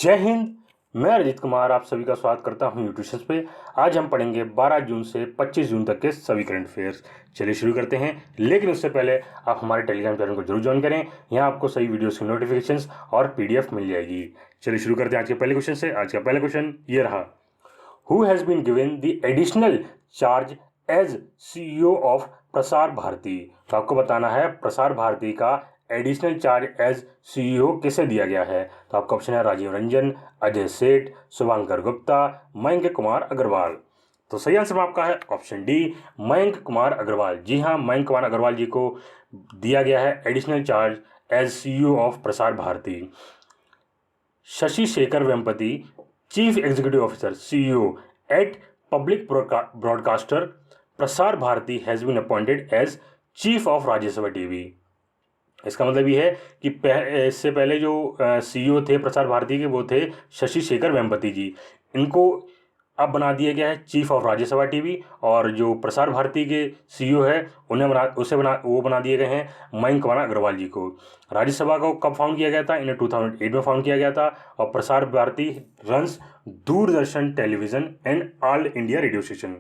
जय हिंद। मैं अरिजीत कुमार आप सभी का स्वागत करता हूं न्यूट्रिशंस पे। आज हम पढ़ेंगे 12 जून से 25 जून तक के सभी करंट अफेयर्स। चलिए शुरू करते हैं, लेकिन उससे पहले आप हमारे टेलीग्राम चैनल को जरूर ज्वाइन करें। यहाँ आपको सही वीडियोस की नोटिफिकेशंस और पीडीएफ मिल जाएगी। चलिए शुरू करते हैं आज के पहले क्वेश्चन से। आज का पहला क्वेश्चन ये रहा, who has been given the additional charge as CEO of Prasar Bharati. तो आपको बताना है प्रसार भारती का एडिशनल चार्ज एज सीईओ किसे दिया गया है। तो आपका ऑप्शन है राजीव रंजन, अजय सेठ, शुभंकर गुप्ता, मयंक कुमार अग्रवाल। तो सही आंसर आपका है ऑप्शन डी, मयंक कुमार अग्रवाल। जी हाँ, मयंक कुमार अग्रवाल जी को दिया गया है additional charge as CEO of Prasar Bharati. Shashi Shekhar Vempati, chief executive officer CEO at public broadcaster Prasar Bharati has been appointed as chief of Rajya Sabha TV. इसका मतलब ये है कि इससे पहले जो सीईओ थे प्रसार भारती के वो थे शशि शेखर वेम्पति जी। इनको अब बना दिया गया है चीफ ऑफ राज्यसभा टीवी, और जो प्रसार भारती के सीईओ है वो बना दिए गए हैं मयंक कुमार अग्रवाल जी को। राज्यसभा को कब फाउंड किया गया था? इन्हें 2008 में फाउंड किया गया था। और Prasar Bharati runs Doordarshan television and All India Radio station.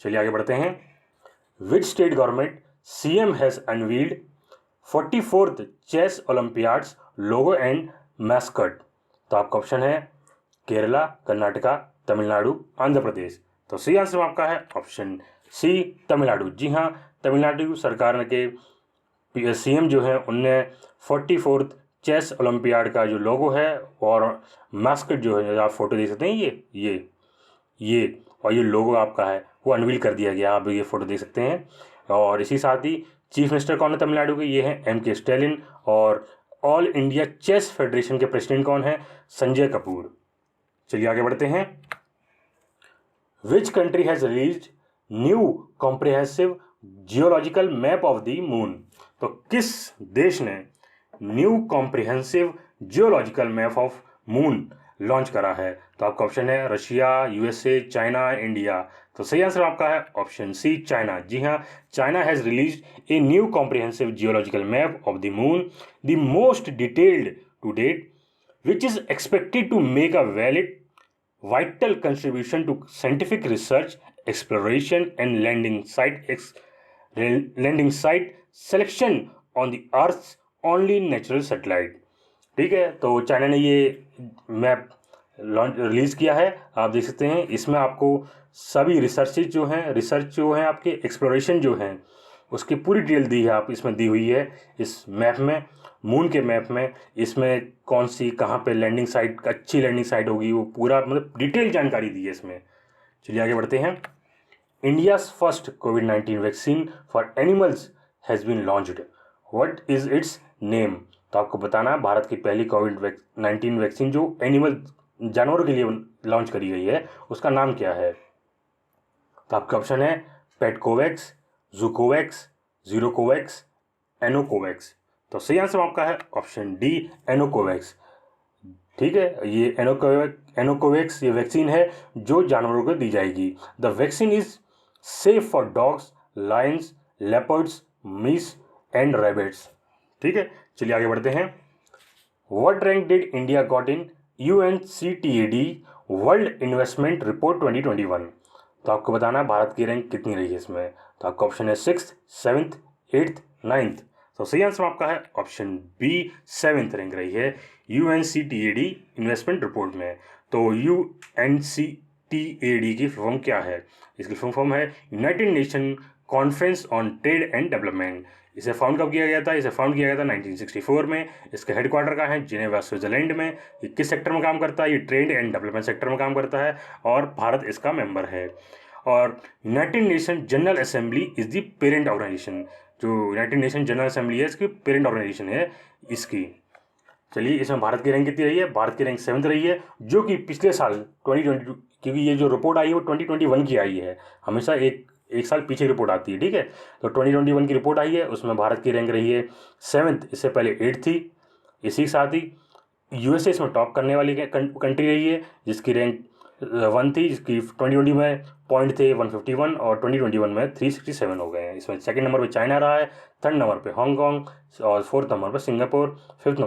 चलिए आगे बढ़ते हैं। Which state government CM has unveiled 44th chess olympiads logo and mascot. तो आपका ऑप्शन है केरला, कर्नाटका, तमिलनाडु, आंध्र प्रदेश। तो सही आंसर आपका है ऑप्शन सी, तमिलनाडु। जी हाँ, तमिलनाडु सरकार के सीएम जो है उनने 44th चेस ओलंपियाड का जो लोगो है और मैस्कट जो है, आप फोटो देख सकते हैं, ये और ये लोगो आपका है वो अनवील कर दिया गया। आप ये फोटो देख सकते हैं। और इसी साथ ही चीफ मिनिस्टर कौन है तमिलनाडु के? ये हैं एम के स्टैलिन। और ऑल इंडिया चेस फेडरेशन के प्रेसिडेंट कौन है? संजय कपूर। चलिए आगे बढ़ते हैं। Which country has released new comprehensive geological map of the moon. तो किस देश ने new comprehensive geological map of moon launch करा है? तो आपका ऑप्शन है रशिया, यूएसए, चाइना, इंडिया। तो सही आंसर आपका है ऑप्शन सी, चाइना। जी हाँ, China has released a new comprehensive geological map of the moon, the most detailed to date, which is expected to make a valid, vital contribution to scientific research, exploration, and landing site selection on the Earth's only natural satellite। ठीक है, तो China ने ये map release किया है। आप देख सकते हैं इसमें आपको सभी रिसर्च जो हैं आपके एक्सप्लोरेशन जो हैं उसकी पूरी डिटेल दी है, आप इसमें दी हुई है इस मैप में, मून के मैप में। इसमें कौन सी कहाँ पे लैंडिंग साइट, अच्छी लैंडिंग साइट होगी, वो पूरा मतलब डिटेल जानकारी दी है इसमें। चलिए आगे बढ़ते हैं। इंडियाज़ फर्स्ट कोविड-19 vaccine for animals has been launched, what is its name. तो आपको बताना है भारत की पहली कोविड-19 वैक्सीन जो एनिमल जानवरों के लिए लॉन्च करी गई है उसका नाम क्या है? तो आपका ऑप्शन है पेटकोवैक्स, जूकोवैक्स, जीरोकोवैक्स, एनोकोवैक्स। तो सही आंसर आपका है ऑप्शन डी, एनोकोवैक्स। ठीक है, ये एनोकोवैक्स ये वैक्सीन है जो जानवरों को दी जाएगी। The vaccine is safe for dogs, Lions, leopards, miss and rabbits. ठीक है, चलिए आगे बढ़ते हैं। What rank did India got in UNCTAD world investment report 2021। तो आपको बताना है भारत की रैंक कितनी रही है इसमें। तो आपका ऑप्शन है 6th, 7th, 8th, 9th। तो सही आंसर आपका है ऑप्शन बी, 7th रैंक रही है UNCTAD इन्वेस्टमेंट रिपोर्ट में। तो UNCTAD की फॉर्म क्या है? इसकी फॉर्म है United nation conference on trade and development. इसे फाउंड कब किया गया था? इसे फाउंड किया गया था 1964 में। इसका हेडक्वार्टर कहाँ है? जिनेवा, स्विट्जरलैंड में। ये किस सेक्टर में काम करता है? ये ट्रेड एंड डेवलपमेंट सेक्टर में काम करता है और भारत इसका मेंबर है। और United Nation General Assembly is the parent organization. जो यूनाइटेड नेशन जनरल असेंबली है इसकी पेरेंट ऑर्गेनाइजेशन है इसकी। चलिए, इसमें भारत की रैंक कितनी रही है? भारत की रैंक 7th रही है, जो कि पिछले साल 2022, क्योंकि ये जो रिपोर्ट आई है वो 2021 की आई है। हमेशा एक साल पीछे रिपोर्ट आती है। ठीक है, तो 2021 की रिपोर्ट आई है, उसमें भारत की रैंक रही है 7th। इससे पहले 8th थी। इसी के साथ ही यूएसए इसमें टॉप करने वाली कंट्री रही है जिसकी रैंक 1 थी, जिसकी 2020 में पॉइंट थे 151 और 2021 में 367 हो गए हैं। इसमें सेकंड नंबर पे चाइना रहा है, थर्ड नंबर पे हांगकांग और फोर्थ नंबर पे सिंगापुर, फिफ्थ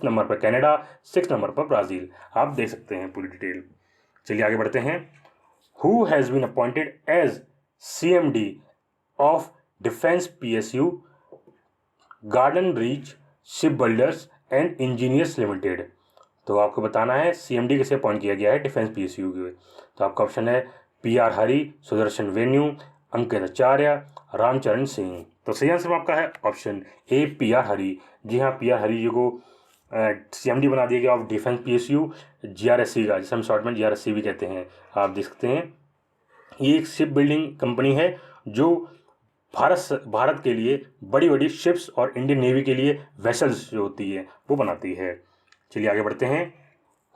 नंबर पे कनाडा, सिक्स नंबर पर ब्राज़ील। आप देख सकते हैं पूरी डिटेल। चलिए आगे बढ़ते हैं। Who has been appointed as CMD of defence PSU Garden Reach Ship Builders and Engineers Limited. तो आपको बताना है CMD किसे अपॉइंट किया गया है डिफेंस PSU के। तो आपका ऑप्शन है PR हरि, सुदर्शन वेन्यू, अंकित आचार्य, रामचरण सिंह। तो सही आंसर आपका है ऑप्शन ए PR हरि। जी हाँ, PR हरि जी को CMD बना दिया गया ऑफ डिफेंस PSU GRSC का, जिसे हम शॉर्ट में GRSC भी कहते हैं। आप देख सकते हैं ये एक शिप बिल्डिंग कंपनी है जो भारत के लिए बड़ी बड़ी शिप्स और इंडियन नेवी के लिए वेसल्स जो होती है वो बनाती है। चलिए आगे बढ़ते हैं।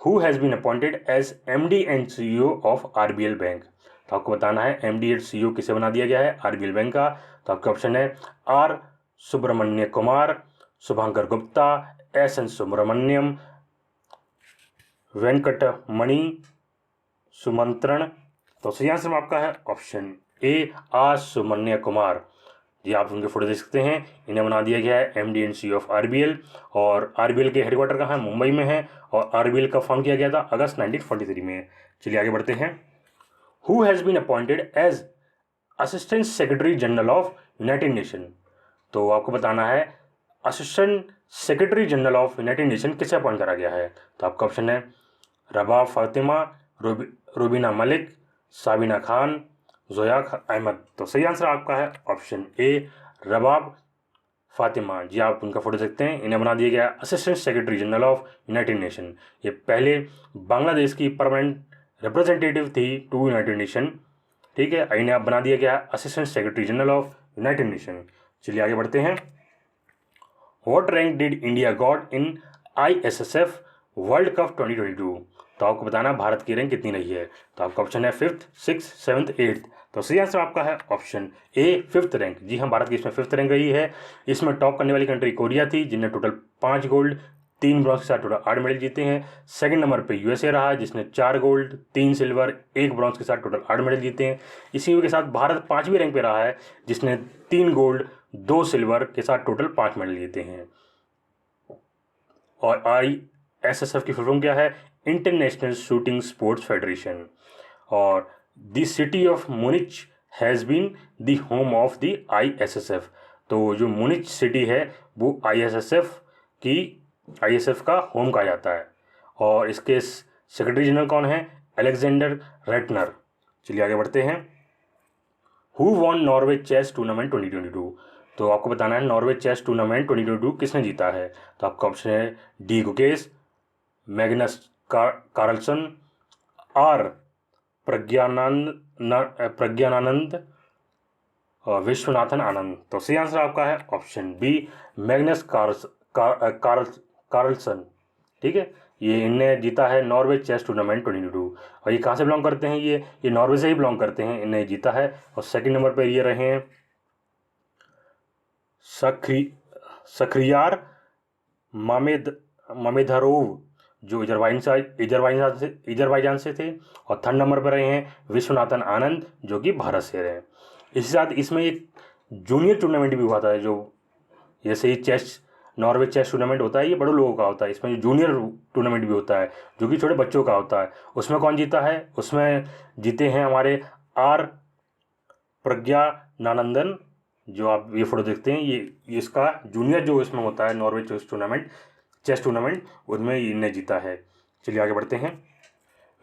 Who has been appointed as MD and CEO of RBL Bank. तो आपको बताना है MD एंड CEO किसे बना दिया गया है RBL बैंक का। तो आपका ऑप्शन है R सुब्रमण्य कुमार, शुभंकर गुप्ता, SN सुब्रमण्यम, वेंकटमणि सुमंत्रण। तो सही आंसर आपका है option A R Subramanya Kumar. जी आप उनके फोटो देख सकते हैं। इन्हें बना दिया गया है MD and CEO of RBL और RBL के हेडक्वार्टर कहाँ है, मुंबई में है और RBL का फॉर्म किया गया था अगस्त 1943 में। चलिए आगे बढ़ते हैं। Who has been appointed as assistant secretary general of United Nation. तो आपको बताना है assistant secretary general of United Nation किसे अपॉइंट करा गया है। तो आपका ऑप्शन है रबाब फातिमा, रुबीना मलिक, साबिना खान, जोया अहमद। तो सही आंसर आपका है ऑप्शन ए रबाब फातिमा। जी आप उनका फोटो देखते हैं। इन्हें बना दिया गया assistant secretary general of United nation. ये पहले बांग्लादेश की परमानेंट रिप्रेजेंटेटिव थी टू यूनाइटेड नेशन। ठीक है, इन्हें अब बना दिया गया assistant secretary general of United nation. चलिए आगे बढ़ते हैं। What rank did India got in ISSF world cup 2022। तो आपको बताना भारत की रैंक कितनी रही है। तो आपका ऑप्शन है 5th, 6th, 7th, 8th। तो सही आंसर आपका है ऑप्शन ए 5th रैंक। जी हाँ, भारत की इसमें 5th रैंक रही है। इसमें टॉप करने वाली कंट्री कोरिया थी, जिनने टोटल 5 गोल्ड 3 ब्रॉन्ज के साथ टोटल 8 मेडल जीते हैं। सेकंड नंबर पे USA रहा, जिसने 4 गोल्ड 3 सिल्वर 1 ब्रॉन्ज के साथ टोटल 8 मेडल जीते हैं। इसी के साथ भारत 5वीं रैंक पे रहा है, जिसने 3 गोल्ड 2 सिल्वर के साथ टोटल 5 मेडल जीते हैं। और ISSF की फुल फॉर्म क्या है, इंटरनेशनल शूटिंग स्पोर्ट्स फेडरेशन। और the city of Munich has been the home of the ISSF। तो जो मुनिच सिटी है वो ISSF का होम कहा जाता है। और इसके सेक्रेटरी जनरल कौन है, अलेक्जेंडर रेटनर। चलिए आगे बढ़ते हैं। Who won Norway chess tournament 2022। तो आपको बताना है नॉर्वे चेस टूर्नामेंट 2022 किसने जीता है। तो आपका ऑप्शन है D Gukesh, Magnus Carlsen, R Praggnanandhaa और विश्वनाथन आनंद। तो सही आंसर आपका है ऑप्शन बी मैग्नस कार्लसन। ठीक है, ये इनने जीता है नॉर्वे चेस टूर्नामेंट 2022। और ये कहाँ से बिलोंग करते हैं, ये नॉर्वे से ही बिलोंग करते हैं। इन्हें जीता है। और सेकंड नंबर पर ये रहे हैं सख्रियार मामेधारोव, जो इजरबाइजान से थे। और थर्ड नंबर पर रहे हैं विश्वनाथन आनंद, जो कि भारत से रहे। इसी साथ इसमें एक जूनियर टूर्नामेंट भी हुआ था, जो जैसे ही नॉर्वे चेस टूर्नामेंट होता है ये बड़े लोगों का होता है, इसमें जूनियर टूर्नामेंट भी होता है जो कि छोटे बच्चों का होता है। उसमें कौन जीता है, उसमें जीते हैं हमारे आर प्रज्ञानानंदन। जो आप ये फोटो देखते हैं ये इसका जूनियर जो इसमें होता है नॉर्वे चेस टूर्नामेंट उनमें इन्हें जीता है। चलिए आगे बढ़ते हैं।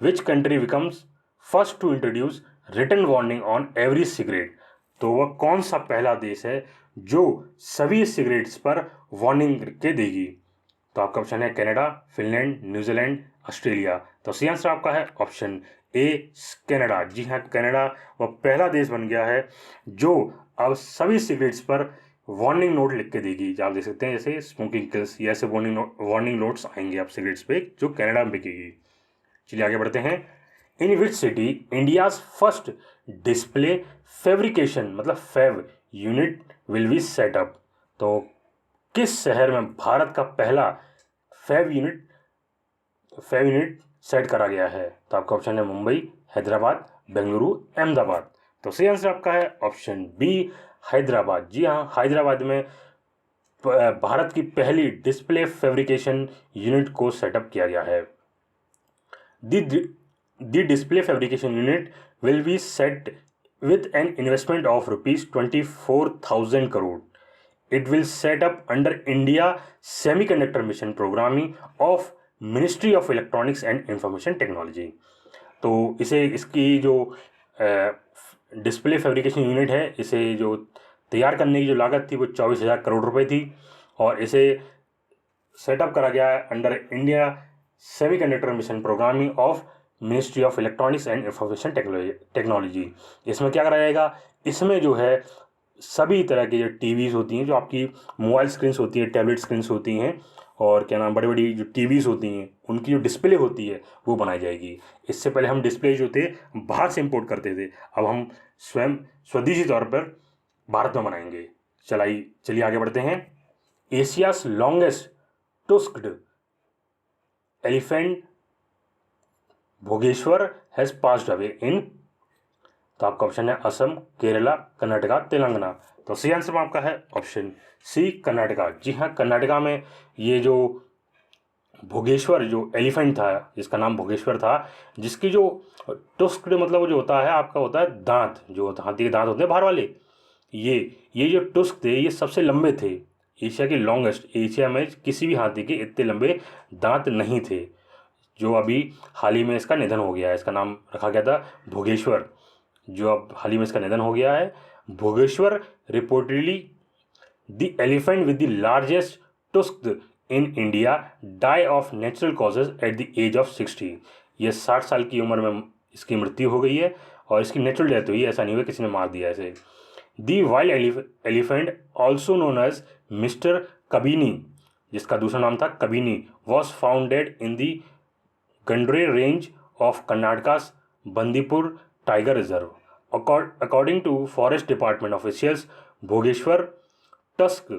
Which country becomes first to introduce written warning on every cigarette. तो वह कौन सा पहला देश है जो सभी सिगरेट्स पर वार्निंग के देगी। तो आपका ऑप्शन है कनाडा, फिनलैंड, न्यूजीलैंड, ऑस्ट्रेलिया। तो सही आंसर आपका है ऑप्शन ए कनाडा। जी हाँ, कनाडा वह पहला देश बन गया है जो अब सभी सिगरेट्स पर वार्निंग नोट लिख के देगी। आप देख सकते हैं जैसे स्मोकिंग किल्स या ऐसे वार्निंग नोट्स आएंगे आप सिगरेट्स पे जो कनाडा में बिकेगी। चलिए आगे बढ़ते हैं। In which city India's first display fabrication मतलब fab unit will be set up. तो किस शहर में भारत का पहला फैब यूनिट सेट करा गया है? तो आपका ऑप्शन है मुंबई, हैदराबाद, बेंगलुरु, अहमदाबाद। तो सही आंसर आपका है ऑप्शन बी, हैदराबाद। जी हाँ, हैदराबाद में भारत की पहली डिस्प्ले फैब्रिकेशन यूनिट को सेटअप किया गया है। The display fabrication unit will be set with an investment of rupees 24,000 crore. It will set up under India Semiconductor Mission Programming of Ministry of Electronics and Information Technology. तो इसे इसकी जो display fabrication unit है, इसे जो तैयार करने की जो लागत थी वो 24,000 करोड़ रुपए थी, और इसे सेटअप करा गया है under India semiconductor mission programming of ministry of electronics and information technology. इसमें क्या करा जाएगा? इसमें जो है सभी तरह की जो टीवीज़ होती हैं, जो आपकी मोबाइल स्क्रीन्स होती हैं, टैबलेट स्क्रीन्स होती हैं, और क्या नाम, बड़ी बड़ी जो टीवीज़ होती हैं, उनकी जो डिस्प्ले होती है वो बनाई जाएगी। इससे पहले हम डिस्प्ले जो थे बाहर से इंपोर्ट करते थे, अब हम स्वयं स्वदेशी तौर पर भारत में बनाएंगे। चलिए आगे बढ़ते हैं। Asia's longest tusked elephant Bhogeshwar has passed away in. तो आपका ऑप्शन है असम, केरला, कर्नाटका, तेलंगाना। तो सही आंसर आपका है ऑप्शन सी, कर्नाटका। जी हाँ, कर्नाटका में ये जो भोगेश्वर जो एलिफेंट था, जिसका नाम भोगेश्वर था, जिसकी जो टुस्क्ड मतलब जो होता है आपका, होता है दांत, जो हाथी के दांत होते हैं बाहर वाले, ये जो टुस्क थे ये सबसे लंबे थे, एशिया के लॉन्गेस्ट। एशिया में किसी भी हाथी के इतने लंबे दांत नहीं थे, जो अभी हाल ही में इसका निधन हो गया है। इसका नाम रखा गया था भोगेश्वर, जो अब हाल ही में इसका निधन हो गया है। Bhogeshwar reportedly the elephant with the largest tusk in India die of natural causes at the age of 60। ये 60 साल की उम्र में इसकी मृत्यु हो गई है, और इसकी नेचुरल डेथ हुई है, ऐसा नहीं हुआ किसी ने मार दिया इसे। The wild elephant also known as mister Kabini, जिसका दूसरा नाम था Kabini, was founded in the Gundre range of कर्नाटका's Bandipur tiger reserve. According to forest department officials, Bhogeshwar tusk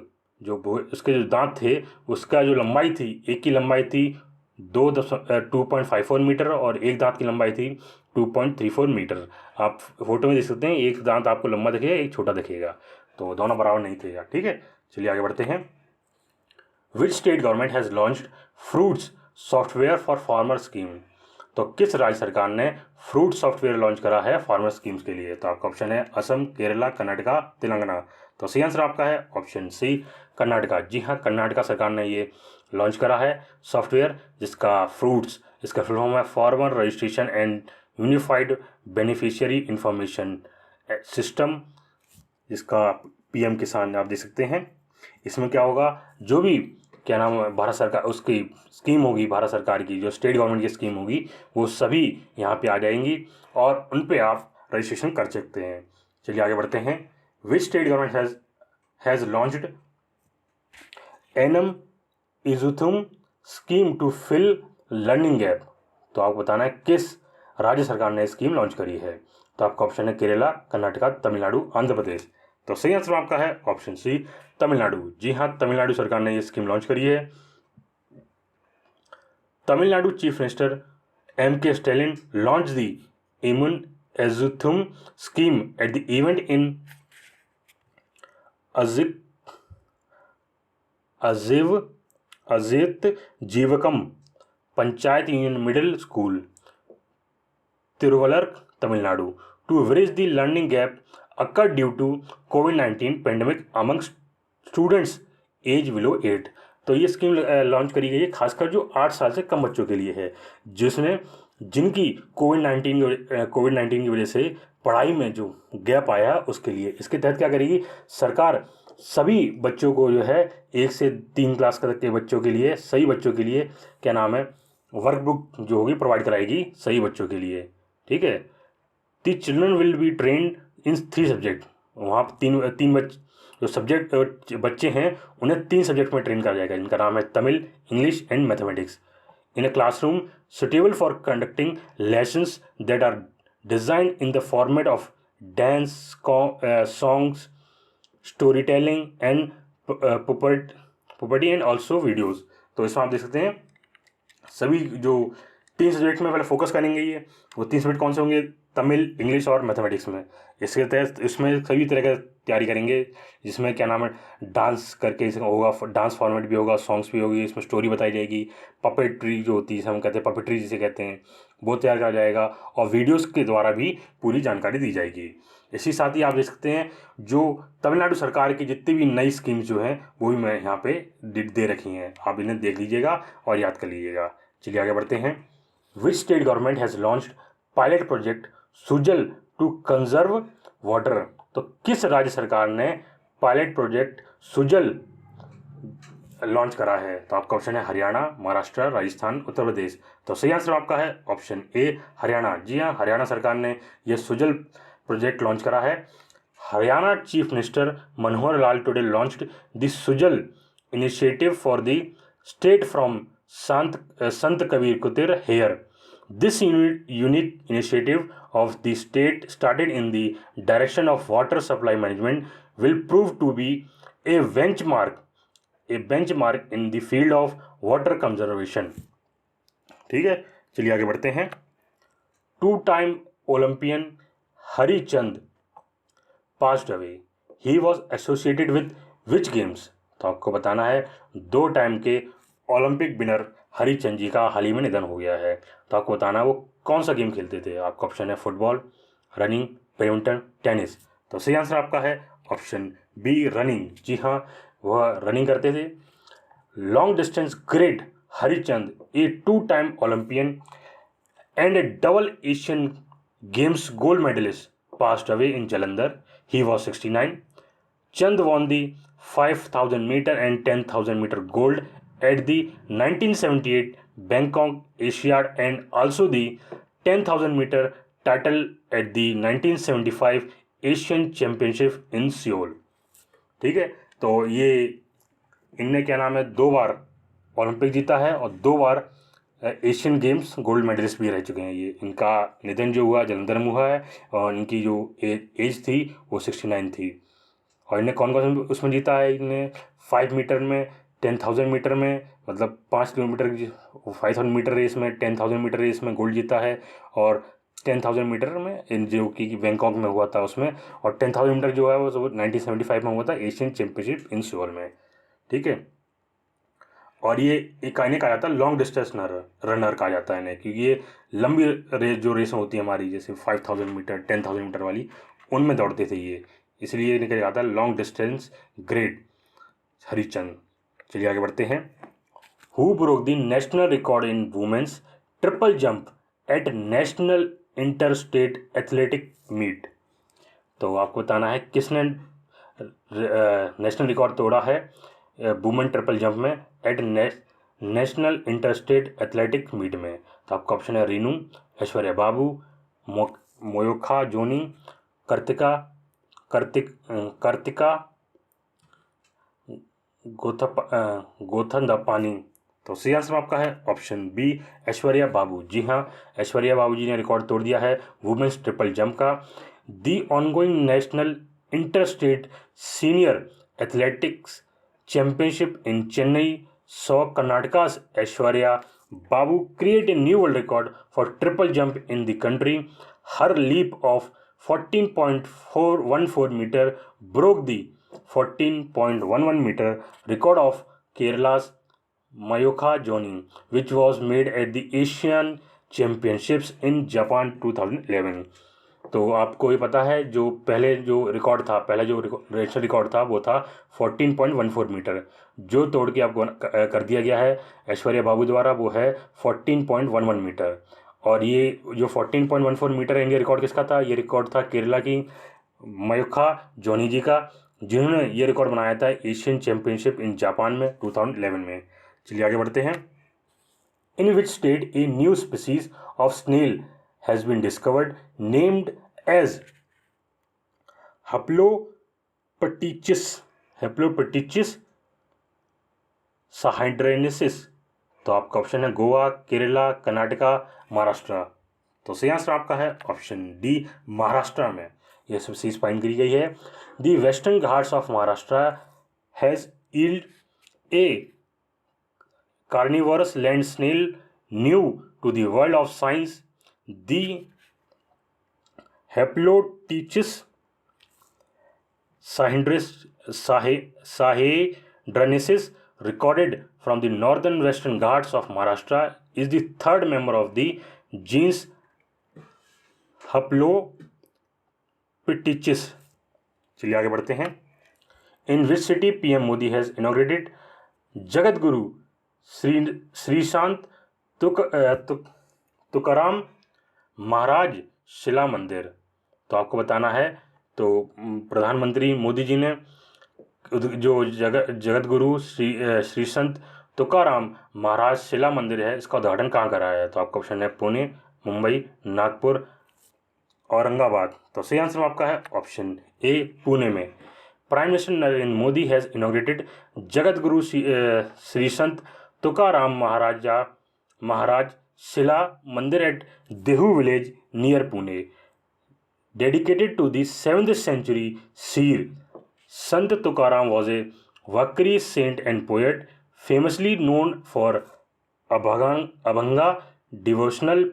उसके जो दांत थे, उसका जो लंबाई थी, एक की लंबाई थी 2.54 मीटर, और एक दांत की लंबाई थी 2.34 मीटर। आप फोटो में देख सकते हैं, एक दांत आपको लंबा दिखेगा, एक छोटा दिखेगा, तो दोनों बराबर नहीं थे यार। ठीक है, चलिए आगे बढ़ते हैं। Which state government has launched fruits software for farmer scheme. तो किस राज्य सरकार ने फ्रूट सॉफ्टवेयर लॉन्च करा है फार्मर स्कीम्स के लिए? तो आपका ऑप्शन है असम, केरला, कर्नाटका, तेलंगाना। तो सही आंसर आपका है ऑप्शन सी, कर्नाटका। जी हाँ, कर्नाटका सरकार ने ये लॉन्च करा है सॉफ्टवेयर, जिसका फ्रूट्स, इसका फुल फॉर्म है farmer registration and unified beneficiary information system, जिसका पीएम किसान आप देख सकते हैं। इसमें क्या होगा, जो भी क्या नाम है भारत सरकार उसकी स्कीम होगी, भारत सरकार की जो स्टेट गवर्नमेंट की स्कीम होगी, वो सभी यहाँ पे आ जाएंगी, और उन पे आप रजिस्ट्रेशन कर सकते हैं। चलिए आगे बढ़ते हैं। Which state government has launched Ennum Ezhuthum scheme to fill learning gap. तो आपको बताना है किस राज्य सरकार ने स्कीम लॉन्च करी है। तो आपका ऑप्शन है केरला, कर्नाटका, तमिलनाडु, आंध्र प्रदेश। तो सही आंसर आपका है ऑप्शन सी, तमिलनाडु। जी हाँ, तमिलनाडु सरकार ने ये स्कीम लॉन्च करी है। Tamil Nadu chief minister M.K. Stalin launch the Ennum Ezhuthum scheme at the event in Azhinjivakkam panchayat union middle school, Tiruvallur, Tamil Nadu, to bridge the learning gap occurred due to COVID-19 pandemic among students age below 8। तो ये scheme launch करी गई है खासकर जो 8 साल से कम बच्चों के लिए है, जिनकी कोविड-19 की वजह से पढ़ाई में जो गैप आया उसके लिए। इसके तहत क्या करेगी सरकार, सभी बच्चों को जो है 1 से 3 क्लास तक के बच्चों के लिए, सही बच्चों के लिए क्या नाम है वर्कबुक जो होगी प्रोवाइड कराएगी सही बच्चों के लिए। ठीक है, the children will be trend in 3 subject. वहाँ तीन जो सब्जेक्ट बच्चे हैं उन्हें 3 सब्जेक्ट में ट्रेन करा जाएगा, जिनका नाम है Tamil, English and mathematics, in a classroom suitable for conducting lessons that are design in the format of dance, songs, story telling and पुपर्टी एंड ऑल्सो वीडियोज़। तो इसमें आप देख सकते हैं सभी जो 3 सब्जेक्ट में पहले फोकस करेंगे ये। वो 3 सब्जेक्ट कौन से होंगे? तमिल, इंग्लिश और मैथमेटिक्स में। इसके तहत इसमें सभी तरह का तैयारी करेंगे, जिसमें क्या नाम है, डांस करके इसमें होगा, डांस फॉर्मेट भी होगा, सॉन्ग्स भी होगी, इसमें स्टोरी बताई जाएगी, पपेट्री जो होती है हम कहते हैं, पपेट्री जिसे कहते हैं, वो तैयार करा जाएगा और वीडियोस के द्वारा भी पूरी जानकारी दी जाएगी। इसी साथ ही आप देख सकते हैं जो तमिलनाडु सरकार की जितनी भी नई स्कीम्स जो हैं वो भी मैं यहाँ पे दे रखी हैं, आप इन्हें देख लीजिएगा और याद कर लीजिएगा। चलिए आगे बढ़ते हैं। Which state government has launched pilot project Sujal to conserve water? तो किस राज्य सरकार ने पायलट प्रोजेक्ट सुजल लॉन्च करा है? तो आपका ऑप्शन है हरियाणा, महाराष्ट्र, राजस्थान, उत्तर प्रदेश। तो सही आंसर आपका है ऑप्शन ए, हरियाणा। जी हाँ, हरियाणा सरकार ने यह सुजल प्रोजेक्ट लॉन्च करा है। Haryana chief minister Manohar Lal today launched the Sujal initiative for the state from Sant Kabir Kutir here. This unique initiative of the state started in the direction of water supply management will prove to be a benchmark in the field of water conservation। ठीक है, चलिए आगे बढ़ते हैं। 2-time Olympian Harichand passed away. He was associated with which games? तो आपको बताना है 2 टाइम के ओलंपिक विनर हरिचंद जी का हाल ही में निधन हो गया है। तो आपको बताना है वो कौन सा गेम खेलते थे। आपका ऑप्शन है फुटबॉल, रनिंग, बैडमिंटन, टेनिस। तो सही आंसर आपका है ऑप्शन बी, रनिंग। जी हाँ, वह रनिंग करते थे। Long distance great Harichand, A 2-time Olympian and a double Asian Games gold medalist, passed away in Jalandhar. He was 69. Chand won the 5,000 meter and 10,000 meter gold at the 1978 Bangkok Asiad and also the 10,000 meter title at the 1975 Asian Championship in Seoul। ठीक है, तो ये इनने क्या नाम है 2 बार Olympic जीता है और 2 बार एशियन गेम्स गोल्ड मेडलिस्ट भी रह चुके हैं। ये इनका निधन जो हुआ जलंधर में हुआ है और इनकी जो एज थी वो 69 थी। और इन्हें कौन कौन सा उसमें जीता है? इन्हें 5 मीटर में, 10,000 मीटर में, मतलब 5 किलोमीटर की 5,000 मीटर रेस में, 10,000 मीटर रेस में गोल्ड जीता है और 10,000 मीटर में जो कि बैंकॉक में हुआ था उसमें, और 10,000 मीटर जो है वो 1975 में हुआ था एशियन चैम्पियनशिप इन सियोल में। ठीक है, और ये एक इन्हें कहा जाता है लॉन्ग डिस्टेंस रनर कहा जाता है इन्हें, क्योंकि ये लंबी रेस जो रेस होती है हमारी, जैसे 5,000 मीटर, 10,000 मीटर वाली, उनमें दौड़ते थे ये, इसलिए इन्हें कहा जाता है लॉन्ग डिस्टेंस ग्रेट हरिचंद। चलिए आगे बढ़ते हैं। Who broke the national record in women's triple jump at national inter state athletic meet? तो आपको बताना है किसने नेशनल रिकॉर्ड तोड़ा है वुमेन ट्रिपल जंप में at national interstate athletic meet में। तो आपका ऑप्शन है रीनू, ऐश्वर्या बाबू, मोयोखा जोनी, कार्तिका गोथनदपानी। तो सही आंसर आपका है ऑप्शन बी, ऐश्वर्या बाबू। जी हाँ, ऐश्वर्या बाबू जी ने रिकॉर्ड तोड़ दिया है वुमेन्स ट्रिपल जंप का। The ongoing national interstate senior athletics championship in Chennai saw Karnataka's Aishwarya Babu create a new world record for triple jump in the country. Her leap of 14.414 meter broke the 14.11 meter record of Kerala's Mayokha Joni, which was made at the Asian Championships in Japan 2011। तो आपको ये पता है जो पहले जो record था, पहला जो नेशनल रिकॉर्ड था वो था 14.14 मीटर, जो तोड़ के आपको कर दिया गया है ऐश्वर्या बाबू द्वारा, वो है 14.11 मीटर। और ये जो 14.14 मीटर है इंडिया रिकॉर्ड किसका था? ये रिकॉर्ड था केरला की मयूखा जोनी जी का, जिन्होंने ये रिकॉर्ड बनाया था एशियन चैम्पियनशिप इन जापान में 2011 में। चलिए आगे बढ़ते हैं। In which state a new species of snail has been discovered named as Haploptychis sahydrensis। तो आपका ऑप्शन है गोवा, केरला, कर्नाटका, महाराष्ट्र। तो सही आंसर आपका है ऑप्शन डी, महाराष्ट्र में यह स्पीसीज फाइंड करी गई है। The Western Ghats of Maharashtra has yield a carnivorous land snail new to the world of science. The Heplotichus sahedrensis, recorded from the northern western Ghats of Maharashtra, is the third member of the genus Heplotichus. चलिए आगे बढ़ते हैं. In which city PM Modi has inaugurated जगत गुरु श्री शांत तुकाराम महाराज शिला मंदिर. तो आपको बताना है. तो प्रधानमंत्री मोदी जी ने जो जगत गुरु श्री संत तुकाराम महाराज शिला मंदिर है, इसका उद्घाटन कहाँ कराया है? तो आपका ऑप्शन है पुणे, मुंबई, नागपुर, औरंगाबाद. तो सही आंसर आपका है ऑप्शन ए, पुणे में. Prime minister Narendra Modi has inaugurated Jagat Guru Shri Sant Tukaram Maharaj Shila Mandir at Dehu village near Pune. Dedicated to the 7th century seer, Sant Tukaram was a Vakri saint and poet, famously known for Abhanga devotional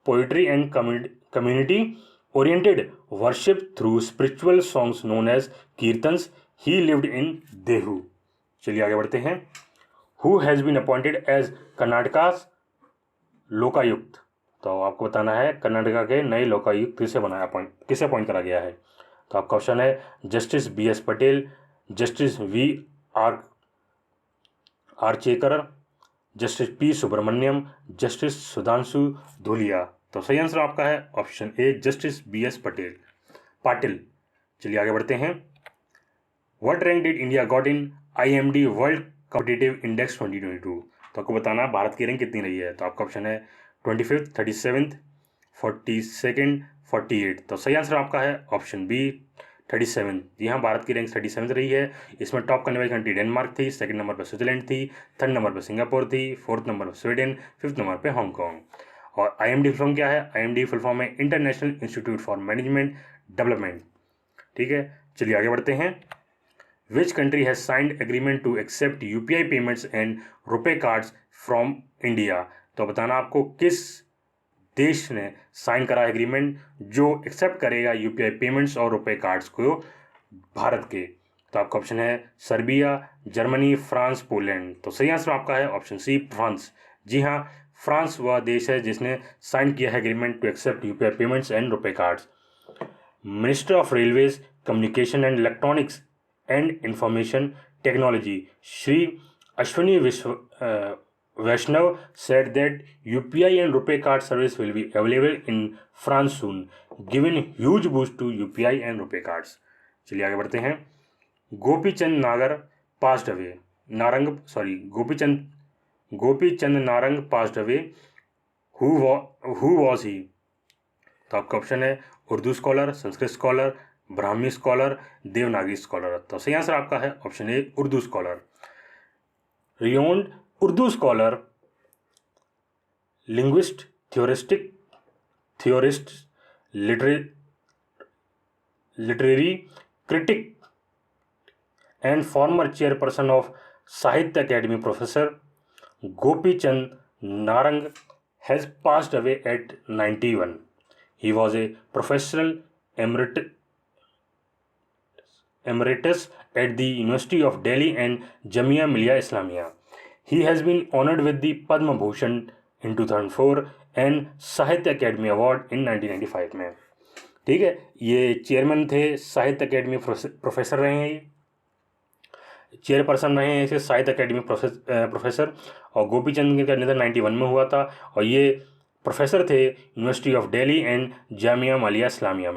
poetry and community-oriented worship through spiritual songs known as Kirtans. He lived in Dehu. चलिए आगे बढ़ते हैं. Who has been appointed as Karnataka's Lokayukta? तो आपको बताना है कर्नाटका के नए लोकायुक्त किसे अपॉइंट करा गया है? तो आपका ऑप्शन है justice BS Patel, justice V.R. Archekar, justice P. Subramaniam, justice Sudhanshu Dhulia. तो सही आंसर आपका है option A, justice BS Patil. चलिए आगे बढ़ते हैं. What rank did India got in IMD world competitive index 2022? तो आपको बताना है भारत की रैंक कितनी रही है? तो आपका ऑप्शन है 25th, 37th, 42nd, 48. तो सही आंसर आपका है ऑप्शन बी, 37. जी हाँ, भारत की रैंक 37 रही है. इसमें टॉप करने वाली कंट्री डेनमार्क थी, सेकंड नंबर पर स्विट्जरलैंड थी, थर्ड नंबर पर सिंगापुर थी, फोर्थ नंबर पर स्वीडन, फिफ्थ नंबर पर हांगकॉन्ग. और IMD फुल फॉर्म क्या है? IMD फुल फॉर्म है international institute for management development. ठीक है, चलिए आगे बढ़ते हैं. Which country has signed agreement to accept UPI payments and रुपए कार्ड्स फ्रॉम इंडिया? तो बताना आपको किस देश ने साइन करा एग्रीमेंट जो एक्सेप्ट करेगा UPI पेमेंट्स और रुपए कार्ड्स को भारत के. तो आपका ऑप्शन है सर्बिया, जर्मनी, फ्रांस, पोलैंड. तो सही आंसर आपका है ऑप्शन सी, फ्रांस. जी हाँ, फ्रांस वह देश है जिसने साइन किया है agreement to accept UPI payments and RuPay cards. Minister of railways, communication and electronics and information technology Shri Ashwini Vaishnav said that UPI and RuPay card service will be available in France soon, giving huge boost to UPI and RuPay cards. चलिए आगे बढ़ते हैं. गोपीचंद नागर passed away. Gopichand Narang passed away. Who was he? तो आपका option है Urdu scholar, Sanskrit scholar, Brahmi scholar, Devanagari scholar. तो सही आंसर आपका है option A, Urdu scholar. Renowned Urdu scholar, linguist, theorist, literary critic and former chairperson of Sahitya Akademi professor Gopichand Narang has passed away at 91. He was a professional emeritus at the University of Delhi and Jamia Millia Islamia. He has been honored with the Padma Bhushan in 2004 and साहित्य academy award in 1995 में. ठीक है, ये chairman थे, साहित्य Akademi professor रहे हैं, ये चेयरपर्सन रहे हैं इसे साहित्य अकेडमी प्रोफेसर. और गोपीचंद का निधन 91 में हुआ था और ये प्रोफेसर थे university of Delhi and Jamia Millia Islamia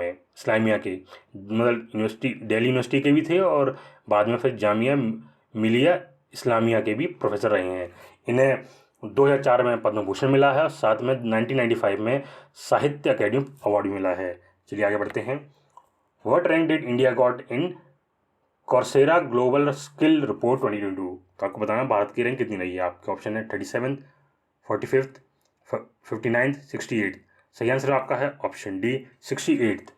के. मतलब यूनिवर्सिटी, दिल्ली यूनिवर्सिटी के भी थे और बाद में फिर जामिया मिलिया इस्लामिया के भी प्रोफेसर रहे हैं. इन्हें 2004 में पद्म भूषण मिला है और साथ में 1995 में साहित्य अकेडमी अवार्ड मिला है. चलिए आगे बढ़ते हैं. What rank did India got in Coursera global skill report 2022? तो आपको बताना भारत की रैंक कितनी रही है. आपके ऑप्शन है 37th, 45th, 59th, 68th. सही आंसर आपका है ऑप्शन डी, 68th.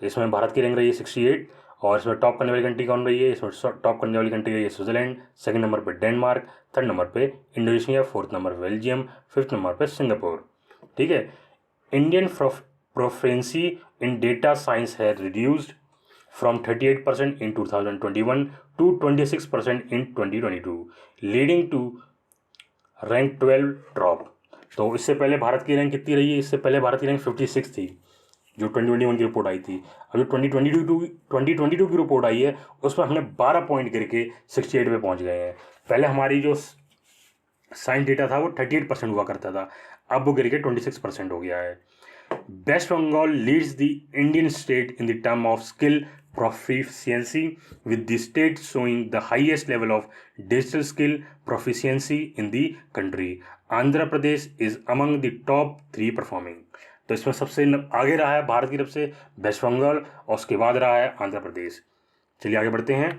इसमें भारत की रैंक रही है 68 और इसमें टॉप करने वाली कंट्री कौन रही है? इसमें टॉप करने वाली कंट्री रही है स्विट्जरलैंड, सेकंड नंबर पे डेनमार्क, थर्ड नंबर पे इंडोनेशिया, फोर्थ नंबर पे बेल्जियम, फिफ्थ नंबर पे सिंगापुर. ठीक है। Indian proficiency in data science है reduced from 38% in 2021 to 26% in 2022, leading to rank 12 drop. तो इससे पहले भारत की रैंक कितनी रही है? इससे पहले भारत की रैंक 56 थी जो 2021 की रिपोर्ट आई थी। अब जो 2022 की रिपोर्ट आई है उसमें हमने 12 पॉइंट करके 68 पे पहुंच गए हैं। पहले हमारी जो साइंस डेटा था वो 38% हुआ करता था, अब वो गिर के 26% हो गया है। West Bengal leads the Indian state in the term of skill proficiency, with the state showing the highest level of digital skill proficiency in the country. Andhra Pradesh is among the top 3 performing. तो इसमें सबसे आगे रहा है भारत की तरफ से waste Bengal और उसके बाद रहा है आंध्र प्रदेश। चलिए आगे बढ़ते हैं।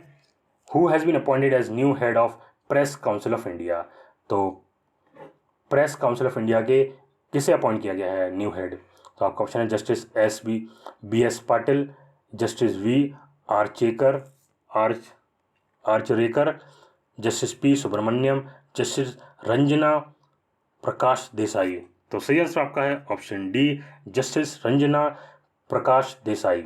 Who has been appointed as new head of Press Council of India? तो प्रेस काउंसिल ऑफ इंडिया के किसे अपॉइंट किया गया है न्यू हेड? तो आपका ऑप्शन है justice B S Patil, justice V Archarekar, justice P Subramaniam, justice Ranjana Prakash Desai. तो सही आंसर आपका है option D, justice Ranjana Prakash Desai.